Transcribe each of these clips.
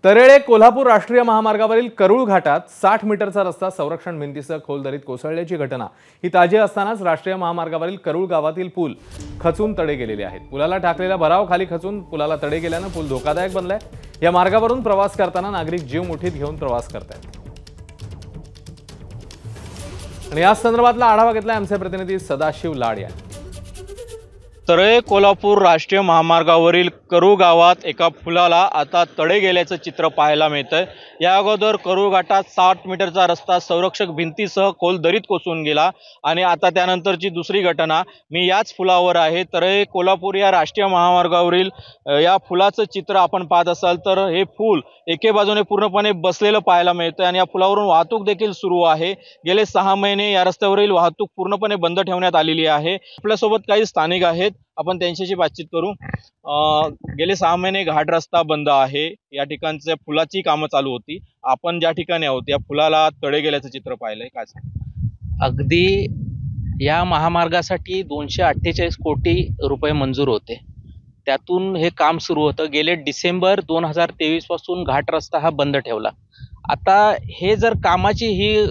तरेळे कोल्हापूर राष्ट्रीय महामार्गावरील करूळ घाटात 60 मीटरचा रस्ता संरक्षण भिंतीसह खोल दरीत कोसळल्याची घटना ही ताजी असतानाच राष्ट्रीय महामार्गावरील करूळ गावातील पूल खचून तडे गेलेले आहेत। पुलाला टाकलेला भराव खाली खचून पुलाला तडे गेल्याने पूल धोकादायक बनलाय। या मार्गावरून प्रवास करताना नागरिक जीव मुठीत घेऊन प्रवास करतात। आणि या संदर्भातला आढावा घेतलाय आमचे प्रतिनिधी सदाशिव लाड यांनी। तरेळे कोल्हापूर राष्ट्रीय महामार्गावरील करूळ गावात एका पुलाला आता तडे गेल्याचं चित्र पाहायला मिळतंय। या अगोदर करूळ घाटात 60 मीटरचा रस्ता संरक्षक भिंतीसह खोल दरीत कोसळून गेला आणि आता त्यानंतरची दुसरी घटना मी याच पुलावर आहे। तरेळे कोल्हापूर या राष्ट्रीय महामार्गावरील या पुलाचं चित्र आपण पाहत असाल तर हे पूल एके बाजूने पूर्णपणे बसलेलं पाहायला मिळतंय आणि या पुलावरून वाहतूक देखील सुरू आहे। गेले 6 महिने या रस्त्यावरील वाहतूक पूर्णपणे बंद ठेवण्यात आलेली आहे। आपल्यासोबत काही स्थानिक आहेत, आपण त्यांच्याशी बातचीत करू। गेले 6 महिने घाट रस्ता बंद आहे, या ठिकाणच्या पुलाची कामं चालू होती। आपण ज्या ठिकाणी आहोत या पुलाला तडे गेल्याचं चित्र पाहिलंय, काय सांग? अगदी या महामार्गासाठी 248 कोटी रुपये मंजूर होते, त्यातून हे काम सुरू होतं। गेले डिसेंबर 2023 पासून घाट रस्ता हा बंद ठेवला। आता हे जर कामाची ही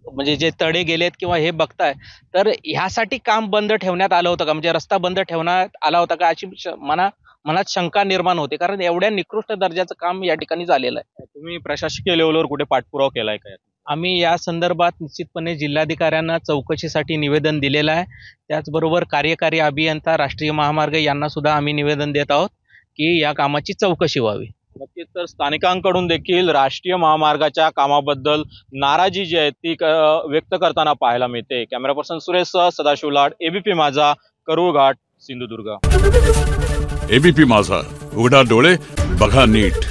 म्हणजे जे तडे गेलेत किंवा हे बघताय तर ह्यासाठी काम बंद ठेवण्यात आलं होतं का, म्हणजे रस्ता बंद ठेवण्यात आला होता का अशी मनात शंका निर्माण होते, कारण एवढ्या निकृष्ट दर्जाचं काम या ठिकाणी झालेलं आहे। तुम्ही प्रशासकीय लेवलवर कुठे पाठपुरावा केलाय का? आम्ही या संदर्भात निश्चितपणे जिल्हाधिकाऱ्यांना चौकशीसाठी निवेदन दिलेलं आहे। त्याचबरोबर कार्यकारी अभियंता राष्ट्रीय महामार्ग यांना सुद्धा आम्ही निवेदन देत आहोत की या कामाची चौकशी व्हावी। नक्कीच, तर स्थानिकांकडून देखील राष्ट्रीय महामार्गाच्या कामाबद्दल नाराजी जी आहे ती व्यक्त करताना पाहायला मिळते। कॅमेरा पर्सन सुरेश सह सदाशिव लाड, एबीपी माझा, करूळ घाट, सिंधुदुर्ग। एबीपी माझा, उघडा डोळे बघा नीट।